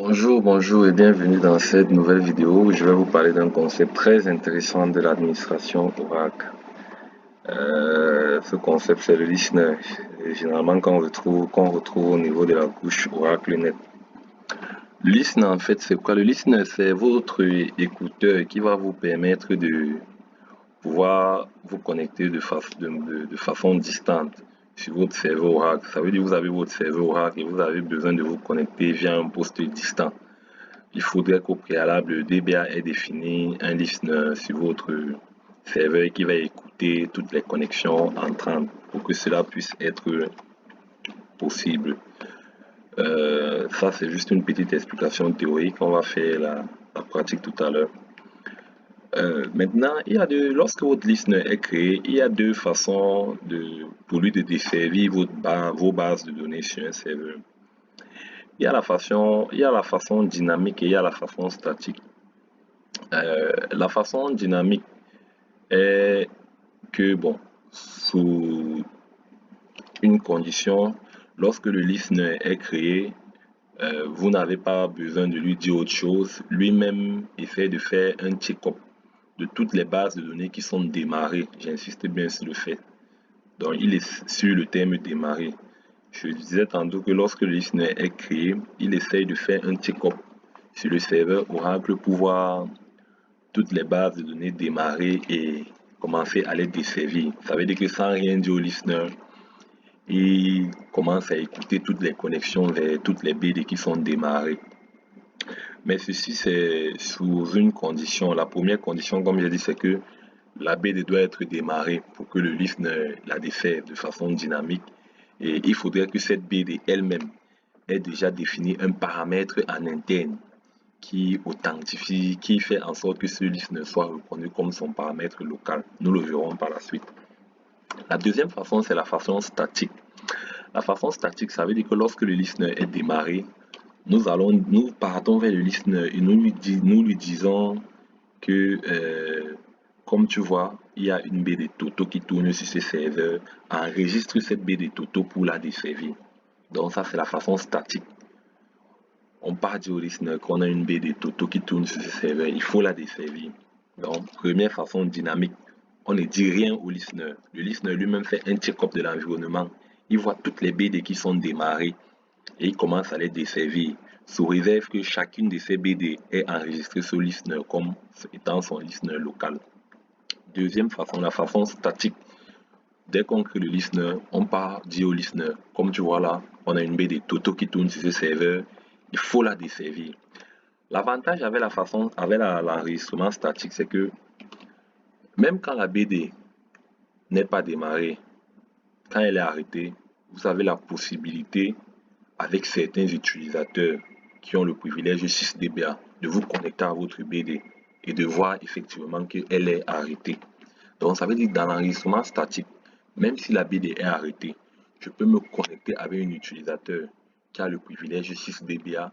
Bonjour et bienvenue dans cette nouvelle vidéo où je vais vous parler d'un concept très intéressant de l'administration Oracle. Ce concept c'est le listener, et généralement qu'on retrouve au niveau de la couche Oracle Net. Le listener en fait c'est quoi? Le listener c'est votre écouteur qui va vous permettre de pouvoir vous connecter de façon distante sur votre serveur Oracle. Ça veut dire que vous avez votre serveur Oracle et vous avez besoin de vous connecter via un poste distant. Il faudrait qu'au préalable, le DBA ait défini un listener sur votre serveur qui va écouter toutes les connexions entrantes pour que cela puisse être possible. Ça, c'est juste une petite explication théorique. On va faire la pratique tout à l'heure. Maintenant, lorsque votre listener est créé, il y a deux façons pour lui de desservir vos bases de données sur un serveur. Il y a la façon dynamique et il y a la façon statique. La façon dynamique est que, sous une condition, lorsque le listener est créé, vous n'avez pas besoin de lui dire autre chose. Lui-même essaie de faire un check-up de toutes les bases de données qui sont démarrées. J'insiste bien sur le fait. Donc, il est sur le terme démarrer. Je disais tantôt que lorsque le listener est créé, il essaye de faire un check-up sur le serveur Oracle pour voir toutes les bases de données démarrer et commencer à les desservir. Ça veut dire que sans rien dire au listener, il commence à écouter toutes les connexions vers toutes les BD qui sont démarrées. Mais ceci, c'est sous une condition. La première condition, comme j'ai dit, c'est que la BD doit être démarrée pour que le listener la dessert de façon dynamique. Et il faudrait que cette BD elle-même ait déjà défini un paramètre en interne qui authentifie, qui fait en sorte que ce listener soit reconnu comme son paramètre local. Nous le verrons par la suite. La deuxième façon, c'est la façon statique. La façon statique, ça veut dire que lorsque le listener est démarré, nous partons vers le listener et nous lui disons que, comme tu vois, il y a une BD Toto qui tourne sur ce serveur. Enregistre cette BD Toto pour la desservir. Donc ça, c'est la façon statique. On part du listener qu'on a une BD Toto qui tourne sur ce serveur, il faut la desservir. Donc, première façon dynamique, on ne dit rien au listener. Le listener lui-même fait un check-up de l'environnement. Il voit toutes les BD qui sont démarrées et il commence à les desservir, sous réserve que chacune de ces BD est enregistrée sur le listener comme étant son listener local. Deuxième façon, la façon statique. Dès qu'on crée le listener, on part dire au listener, comme tu vois là, on a une BD Toto qui tourne sur ce serveur, il faut la desservir. L'avantage avec l'enregistrement statique, c'est que même quand la BD n'est pas démarrée, quand elle est arrêtée, vous avez la possibilité, avec certains utilisateurs qui ont le privilège 6DBA, de vous connecter à votre BD et de voir effectivement qu'elle est arrêtée. Donc ça veut dire que dans l'enregistrement statique, même si la BD est arrêtée, je peux me connecter avec un utilisateur qui a le privilège 6DBA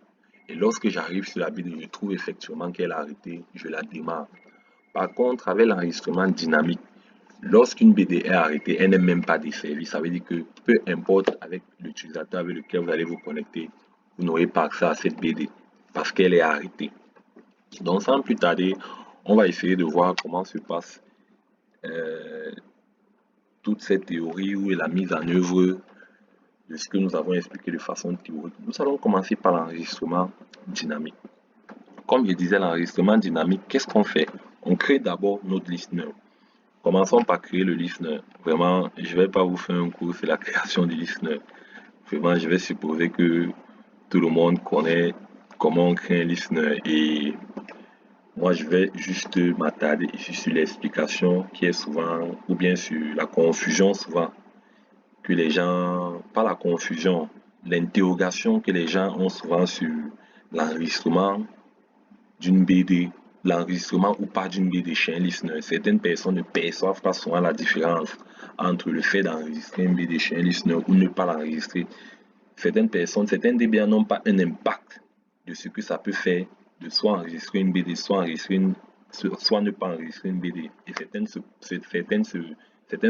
et lorsque j'arrive sur la BD, je trouve effectivement qu'elle est arrêtée, je la démarre. Par contre, avec l'enregistrement dynamique, lorsqu'une BD est arrêtée, elle n'est même pas desservie. Ça veut dire que peu importe avec l'utilisateur avec lequel vous allez vous connecter, vous n'aurez pas accès à cette BD parce qu'elle est arrêtée. Donc sans plus tarder, on va essayer de voir comment se passe toute cette théorie ou la mise en œuvre de ce que nous avons expliqué de façon théorique. Nous allons commencer par l'enregistrement dynamique. Comme je disais, l'enregistrement dynamique, qu'est-ce qu'on fait? On crée d'abord notre listener. Commençons par créer le listener. Vraiment, je ne vais pas vous faire un cours sur la création du listener. Vraiment, je vais supposer que tout le monde connaît comment on crée un listener et moi, je vais juste m'attarder ici sur l'explication qui est souvent, ou bien sur la confusion souvent que les gens, pas la confusion, l'interrogation que les gens ont souvent sur l'enregistrement d'une BD, l'enregistrement ou pas d'une BD chez un listener. Certaines personnes ne perçoivent pas souvent la différence entre le fait d'enregistrer une BD chez un listener ou ne pas l'enregistrer. Certains DBA n'ont pas un impact de ce que ça peut faire de soit enregistrer une BD, soit ne pas enregistrer une BD. Et certains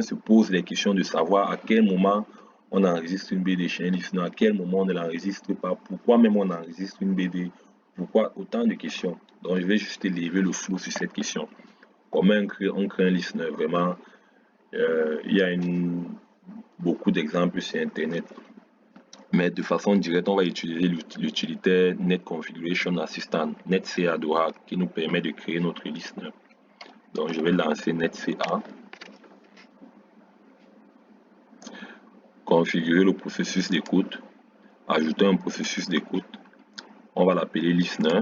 se posent les questions de savoir à quel moment on enregistre une BD chez un listener, à quel moment on ne l'enregistre pas, pourquoi même on enregistre une BD Pourquoi autant de questions? Donc, je vais juste lever le flou sur cette question. Comment on crée un listener? Vraiment, il y a beaucoup d'exemples sur Internet. Mais de façon directe, on va utiliser l'utilitaire Net Configuration Assistant, NetCA d'Oracle, qui nous permet de créer notre listener. Donc, je vais lancer NetCA. Configurer le processus d'écoute. Ajouter un processus d'écoute. On va l'appeler listener.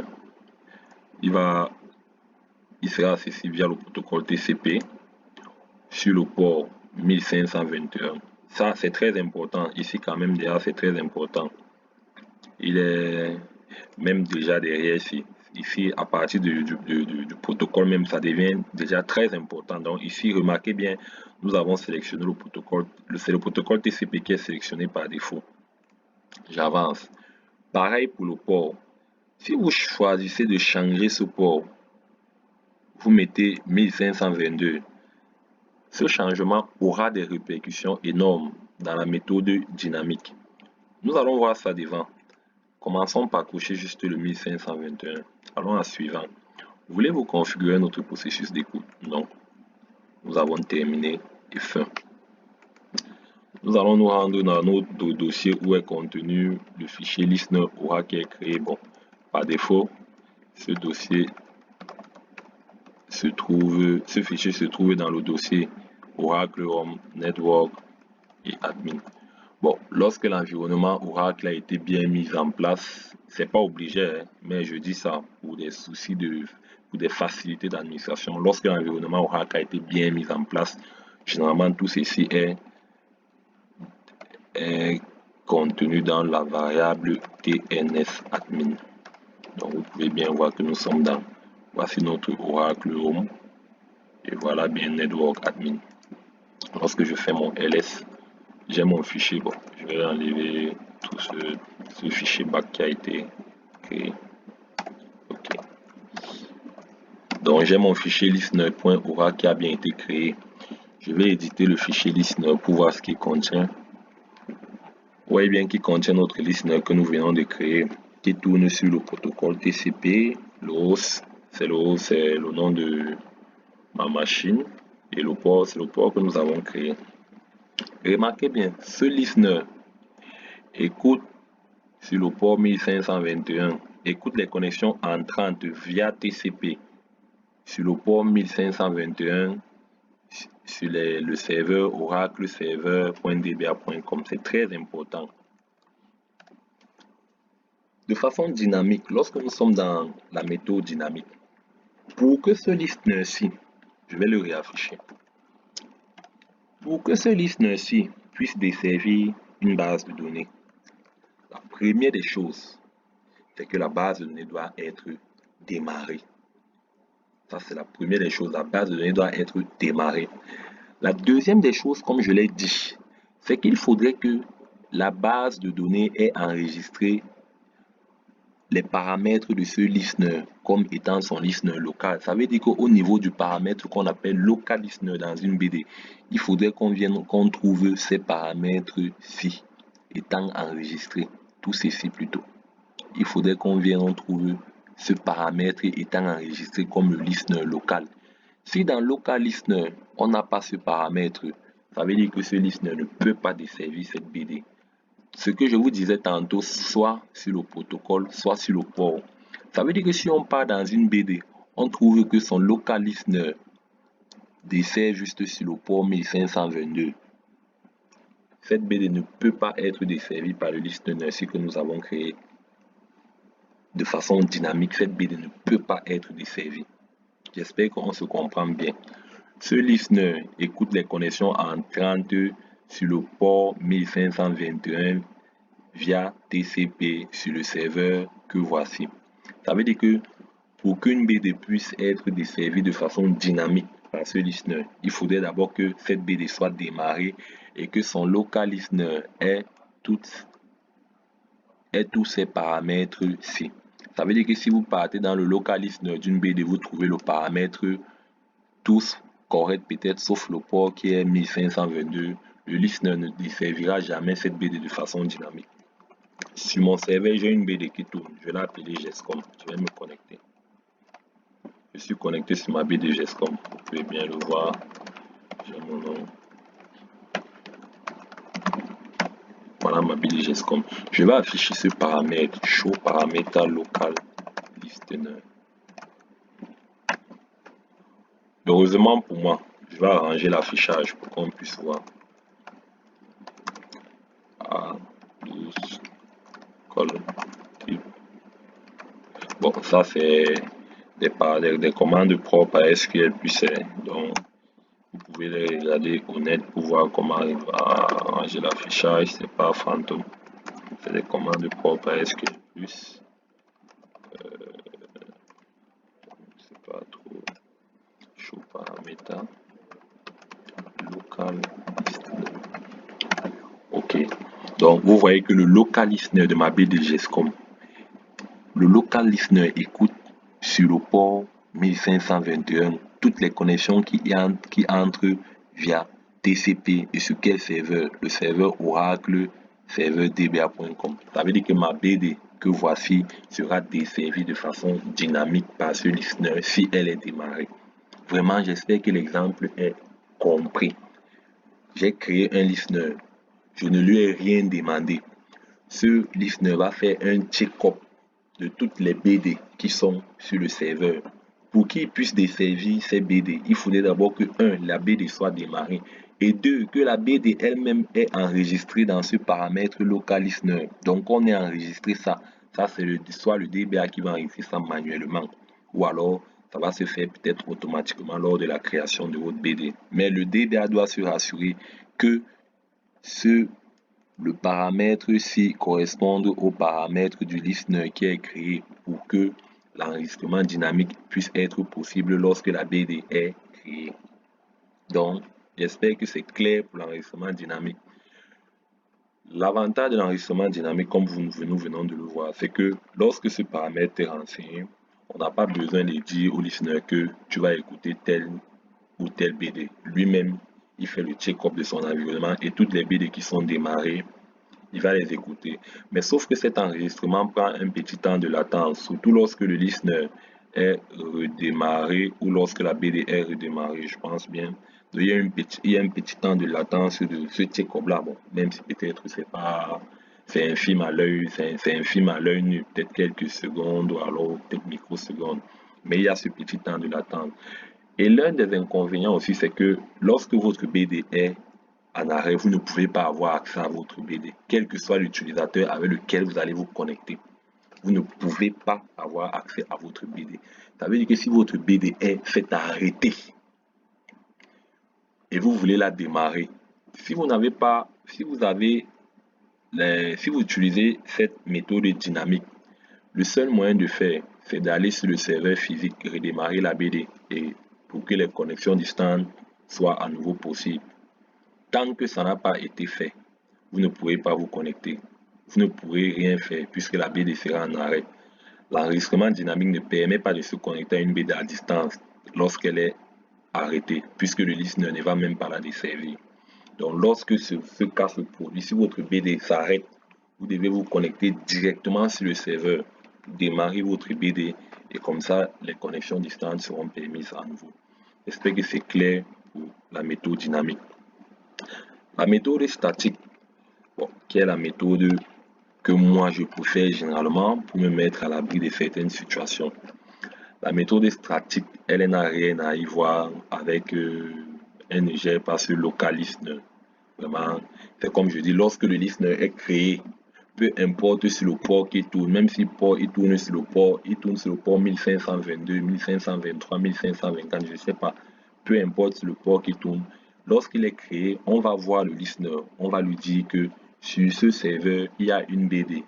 Il sera accessible via le protocole TCP sur le port 1521. Ça, c'est très important. Ici, quand même, déjà, c'est très important. Il est même déjà derrière ici. Ici, à partir du protocole même, ça devient déjà très important. Donc ici, remarquez bien, nous avons sélectionné le protocole. C'est le protocole TCP qui est sélectionné par défaut. J'avance. Pareil pour le port. Si vous choisissez de changer ce port, vous mettez 1522. Ce changement aura des répercussions énormes dans la méthode dynamique. Nous allons voir ça devant. Commençons par cocher juste le 1521. Allons à suivant. Voulez-vous configurer notre processus d'écoute? Non. Nous avons terminé et fin. Nous allons nous rendre dans notre dossier où est contenu le fichier listener Oracle qui est créé. Bon, par défaut, ce fichier se trouve dans le dossier Oracle Home, Network et Admin. Bon, lorsque l'environnement Oracle a été bien mis en place, c'est pas obligé, hein, mais je dis ça pour des soucis pour des facilités d'administration. Lorsque l'environnement Oracle a été bien mis en place, généralement tout ceci est contenu dans la variable tnsadmin. Donc vous pouvez bien voir que nous sommes dans, voici notre Oracle Home et voilà bien Network Admin. Lorsque je fais mon ls, j'ai mon fichier. Bon, je vais enlever tout ce fichier back qui a été créé. Ok. Donc j'ai mon fichier listener.oracle qui a bien été créé. Je vais éditer le fichier listener pour voir ce qu'il contient. Vous voyez bien qu'il contient notre listener que nous venons de créer, qui tourne sur le protocole TCP. Le host, c'est le nom de ma machine. Et le port, c'est le port que nous avons créé. Remarquez bien, ce listener écoute sur le port 1521, écoute les connexions entrantes via TCP sur le port 1521 sur le serveur Oracle serveur.dba.com. C'est très important. De façon dynamique, lorsque nous sommes dans la méthode dynamique, pour que ce listener-ci, je vais le réafficher, pour que ce listener-ci puisse desservir une base de données, la première des choses, c'est que la base de données doit être démarrée. Ça, c'est la première des choses. La base de données doit être démarrée. La deuxième des choses, comme je l'ai dit, c'est qu'il faudrait que la base de données ait enregistré les paramètres de ce listener comme étant son listener local. Ça veut dire qu'au niveau du paramètre qu'on appelle local listener dans une BD, il faudrait qu'on trouve ces paramètres-ci étant enregistrés. Tout ceci plutôt. Il faudrait qu'on trouve ce paramètre étant enregistré comme le listener local. Si dans local listener, on n'a pas ce paramètre, ça veut dire que ce listener ne peut pas desservir cette BD. Ce que je vous disais tantôt, soit sur le protocole, soit sur le port. Ça veut dire que si on part dans une BD, on trouve que son local listener dessert juste sur le port 1522. Cette BD ne peut pas être desservie par le listener ainsi que nous avons créé. De façon dynamique, cette BD ne peut pas être desservie. J'espère qu'on se comprend bien. Ce listener écoute les connexions entrantes sur le port 1521 via TCP sur le serveur que voici. Ça veut dire que pour qu'une BD puisse être desservie de façon dynamique par ce listener, il faudrait d'abord que cette BD soit démarrée et que son local listener ait tous ces paramètres-ci. Ça veut dire que si vous partez dans le local listener d'une BD, vous trouvez le paramètre tous corrects peut-être sauf le port qui est 1522, le listener ne desservira jamais cette BD de façon dynamique. Sur mon serveur, j'ai une BD qui tourne. Je vais l'appeler GESCOM. Je vais me connecter. Je suis connecté sur ma BD GESCOM. Vous pouvez bien le voir. J'ai mon nom. Voilà ma BD GESCOM. Je vais afficher ce paramètre. Show paramètre local listener. Heureusement pour moi, je vais arranger l'affichage pour qu'on puisse voir. A12 colonne type. Bon, ça c'est des commandes propres à SQL plus donc vous pouvez les regarder au net pour voir comment il va arranger l'affichage. C'est pas fantôme, c'est des commandes propres à SQL plus. C'est pas trop show paramètre local listener. Ok, donc vous voyez que le local listener de ma BD GESCOM, le local listener écoute sur le port 1521 toutes les connexions qui entrent via TCP et sur quel serveur? Le serveur Oracle serveur dba.com. Ça veut dire que ma BD que voici sera desservie de façon dynamique par ce listener si elle est démarrée. Vraiment, j'espère que l'exemple est compris. J'ai créé un listener. Je ne lui ai rien demandé. Ce listener va faire un check-up de toutes les BD qui sont sur le serveur. Pour qu'il puisse desservir ces BD, il faudrait d'abord que 1. La BD soit démarrée et 2. Que la BD elle-même est enregistrée dans ce paramètre local listener. Donc on a enregistré ça. Ça c'est soit le DBA qui va enregistrer ça manuellement ou alors ça va se faire peut-être automatiquement lors de la création de votre BD. Mais le DBA doit se rassurer que le paramètre-ci corresponde au paramètre du listener qui est créé pour que l'enregistrement dynamique puisse être possible lorsque la BD est créée. Donc, j'espère que c'est clair pour l'enregistrement dynamique. L'avantage de l'enregistrement dynamique, comme nous venons de le voir, c'est que lorsque ce paramètre est renseigné, on n'a pas besoin de dire au listener que tu vas écouter tel ou tel BD. Lui-même, il fait le check-up de son environnement et toutes les BD qui sont démarrées, il va les écouter. Mais sauf que cet enregistrement prend un petit temps de latence, surtout lorsque le listener est redémarré ou lorsque la BD est redémarrée, je pense bien. Donc, il y a un petit temps de latence de ce check-up là. Bon, même si peut-être c'est infime à l'œil, c'est infime à l'œil nu, peut-être quelques secondes ou alors peut-être microsecondes. Mais il y a ce petit temps de latence. Et l'un des inconvénients aussi, c'est que lorsque votre BD est en arrêt, vous ne pouvez pas avoir accès à votre BD, quel que soit l'utilisateur avec lequel vous allez vous connecter. Vous ne pouvez pas avoir accès à votre BD. Ça veut dire que si votre BD est fait arrêter et vous voulez la démarrer, si vous utilisez cette méthode dynamique, le seul moyen de faire, c'est d'aller sur le serveur physique, redémarrer la BD et pour que les connexions distantes soient à nouveau possibles. Tant que ça n'a pas été fait, vous ne pourrez pas vous connecter. Vous ne pourrez rien faire puisque la BD sera en arrêt. L'enregistrement dynamique ne permet pas de se connecter à une BD à distance lorsqu'elle est arrêtée, puisque le listener ne va même pas la desservir. Donc lorsque ce cas se produit, si votre BD s'arrête, vous devez vous connecter directement sur le serveur, démarrer votre BD et comme ça, les connexions distantes seront permises à nouveau. J'espère que c'est clair pour la méthode dynamique. La méthode statique, qui est la méthode que moi je préfère généralement pour me mettre à l'abri de certaines situations. La méthode statique, elle n'a rien à y voir avec, elle ne gère pas ce local listener. Vraiment, c'est comme je dis, lorsque le listener est créé, peu importe sur le port qui tourne, même si le port il tourne sur le port 1522, 1523, 1524, je ne sais pas, peu importe sur le port qui tourne, lorsqu'il est créé, on va voir le listener, on va lui dire que sur ce serveur, il y a une BD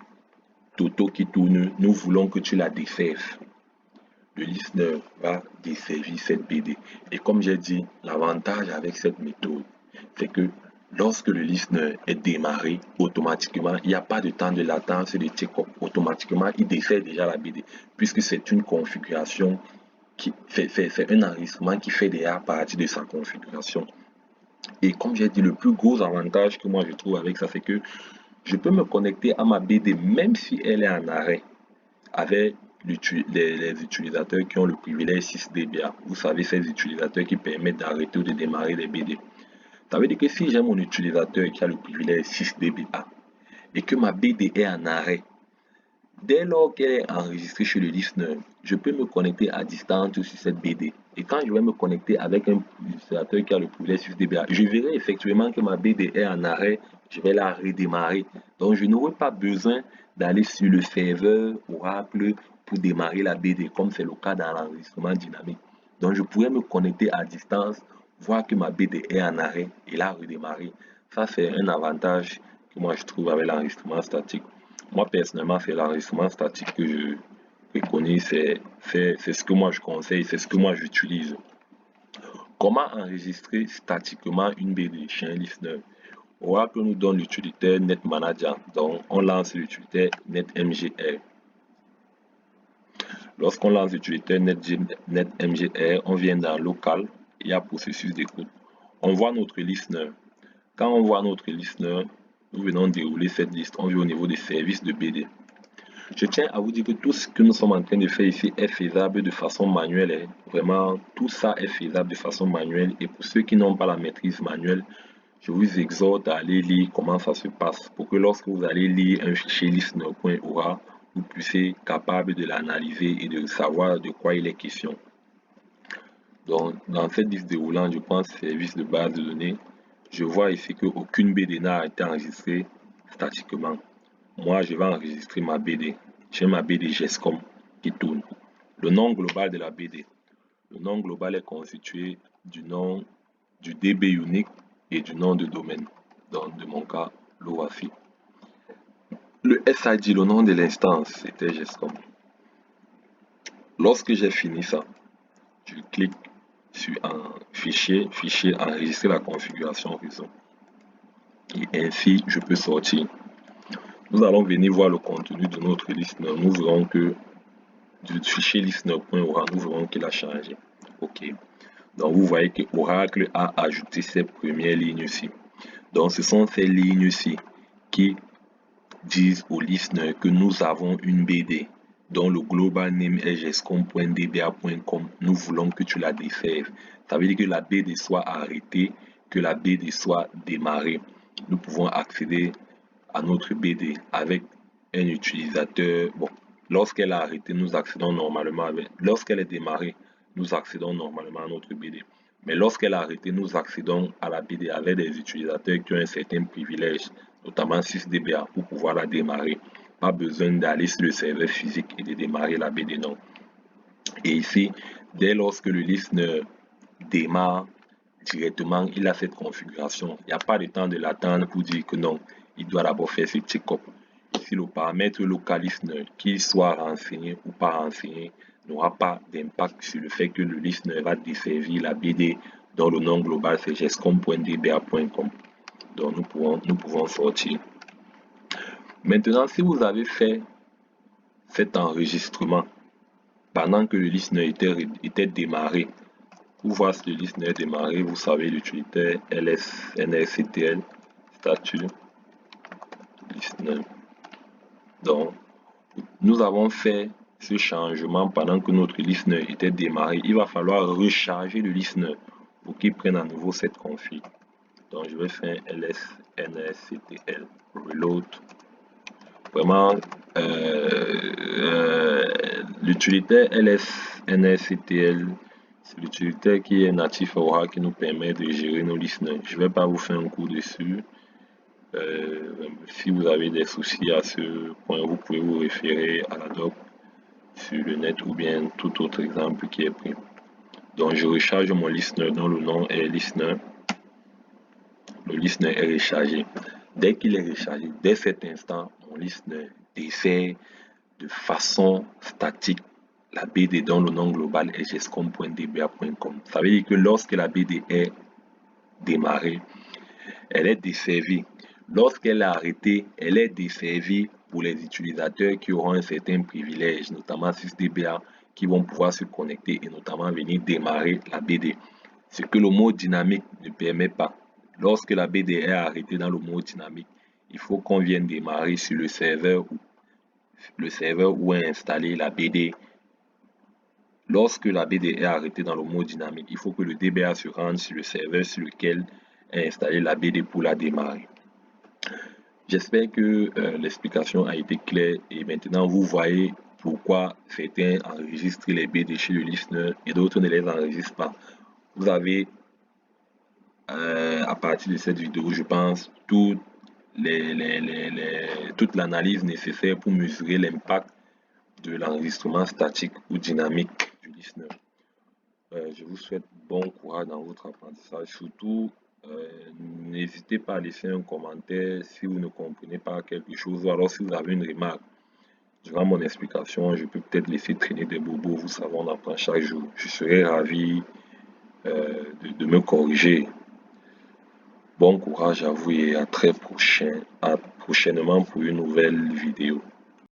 Toto qui tourne, nous voulons que tu la desserves. Le listener va desservir cette BD. Et comme j'ai dit, l'avantage avec cette méthode, c'est que lorsque le listener est démarré, automatiquement, il n'y a pas de temps de latence et de check-up. Automatiquement, il dessert déjà la BD, puisque c'est une configuration c'est un enregistrement qui fait déjà partie de sa configuration. Et comme j'ai dit, le plus gros avantage que moi je trouve avec ça, c'est que Je peux me connecter à ma BD même si elle est en arrêt avec les utilisateurs qui ont le privilège 6 dBA. Vous savez, ces utilisateurs qui permettent d'arrêter ou de démarrer les BD. Ça veut dire que si j'ai mon utilisateur qui a le privilège 6 dBA et que ma BD est en arrêt, dès lors qu'elle est enregistrée chez le listener, je peux me connecter à distance sur cette BD. Et quand je vais me connecter avec un utilisateur qui a le privilège 6 dBA, je verrai effectivement que ma BD est en arrêt, je vais la redémarrer. Donc je n'aurai pas besoin d'aller sur le serveur Oracle pour démarrer la BD, comme c'est le cas dans l'enregistrement dynamique. Donc je pourrais me connecter à distance, voir que ma BD est en arrêt et la redémarrer. Ça, c'est un avantage que moi je trouve avec l'enregistrement statique. Moi, personnellement, c'est l'enregistrement statique que je préconise, c'est ce que moi je conseille, c'est ce que moi j'utilise. Comment enregistrer statiquement une BD chez un listener? Oracle nous donne l'utilitaire NetManager, donc on lance l'utilitaire NetMGR. Lorsqu'on lance l'utilitaire NetMGR, on vient dans Local, il y a processus d'écoute. On voit notre listener. Quand on voit notre listener, nous venons dérouler cette liste, on vient au niveau des services de BD. Je tiens à vous dire que tout ce que nous sommes en train de faire ici est faisable de façon manuelle. Vraiment, tout ça est faisable de façon manuelle. Et pour ceux qui n'ont pas la maîtrise manuelle, je vous exhorte à aller lire comment ça se passe pour que lorsque vous allez lire un fichier listener.ora, vous puissiez être capable de l'analyser et de savoir de quoi il est question. Donc, dans cette liste déroulante, je pense service de base de données, je vois ici qu'aucune BD n'a été enregistrée statiquement. Moi, je vais enregistrer ma BD. J'ai ma BD GESCOM qui tourne. Le nom global de la BD. Le nom global est constitué du nom du DB unique et du nom de domaine. Dans de mon cas, le voici. Le SID, le nom de l'instance, c'était GESCOM. Lorsque j'ai fini ça, je clique sur un fichier, enregistrer la configuration réseau. Et ainsi, je peux sortir. Nous allons venir voir le contenu de notre listener. Nous verrons que du fichier listener.ora, nous verrons qu'il a changé. OK. Donc, vous voyez que Oracle a ajouté ces premières lignes-ci. Donc, ce sont ces lignes-ci qui disent au listener que nous avons une BD dont le global name est gescom.dba.com. Nous voulons que tu la desserves. Ça veut dire que la BD soit arrêtée, que la BD soit démarrée. Nous pouvons accéder à notre BD avec un utilisateur. Bon, lorsqu'elle est arrêtée, nous accédons normalement avec. Lorsqu'elle est démarrée, nous accédons normalement à notre BD. Mais lorsqu'elle est arrêtée, nous accédons à la BD avec des utilisateurs qui ont un certain privilège, notamment 6 dBA, pour pouvoir la démarrer. Pas besoin d'aller sur le serveur physique et de démarrer la BD, non. Et ici, dès lorsque le listener démarre, directement, il a cette configuration. Il n'y a pas de temps de l'attendre pour dire que non, il doit d'abord faire ce check-up. Ici, le paramètre local listener, qu'il soit renseigné ou pas renseigné, n'aura pas d'impact sur le fait que le listener va desservir la BD dont le nom global c'est gescom.dba.com. Donc nous pouvons sortir. Maintenant, si vous avez fait cet enregistrement pendant que le listener était démarré, pour voir si le listener est démarré, vous savez l'utilitaire ls-nrctl statut listener. Donc, nous avons fait ce changement pendant que notre listener était démarré. Il va falloir recharger le listener pour qu'il prenne à nouveau cette config. Donc, je vais faire ls-nrctl reload. Vraiment, l'utilitaire ls-nrctl, c'est l'utilitaire qui est natif à Oracle qui nous permet de gérer nos listeners. Je ne vais pas vous faire un cours dessus. Si vous avez des soucis à ce point, vous pouvez vous référer à la doc sur le net ou bien tout autre exemple qui est pris. Donc, je recharge mon listener dont le nom est listener. Le listener est rechargé. Dès qu'il est rechargé, dès cet instant, mon listener dessert de façon statique la BD dont le nom global est gescom.dba.com. Ça veut dire que lorsque la BD est démarrée, elle est desservie. Lorsqu'elle est arrêtée, elle est desservie pour les utilisateurs qui auront un certain privilège, notamment 6 dBA, qui vont pouvoir se connecter et notamment venir démarrer la BD. Ce que le mode dynamique ne permet pas. Lorsque la BD est arrêtée dans le mode dynamique, il faut qu'on vienne démarrer sur le serveur où est installée la BD. Lorsque la BD est arrêtée dans le mode dynamique, il faut que le DBA se rende sur le serveur sur lequel est installée la BD pour la démarrer. J'espère que l'explication a été claire et maintenant vous voyez pourquoi certains enregistrent les BD chez le listener et d'autres ne les enregistrent pas. Vous avez à partir de cette vidéo, je pense, toute l'analyse nécessaire pour mesurer l'impact de l'enregistrement statique ou dynamique du listener. Je vous souhaite bon courage dans votre apprentissage. Surtout, n'hésitez pas à laisser un commentaire si vous ne comprenez pas quelque chose ou alors si vous avez une remarque. Durant mon explication, je peux peut-être laisser traîner des bobos. Vous savez, on apprend chaque jour. Je serai ravi de me corriger. Bon courage à vous et à très prochainement pour une nouvelle vidéo.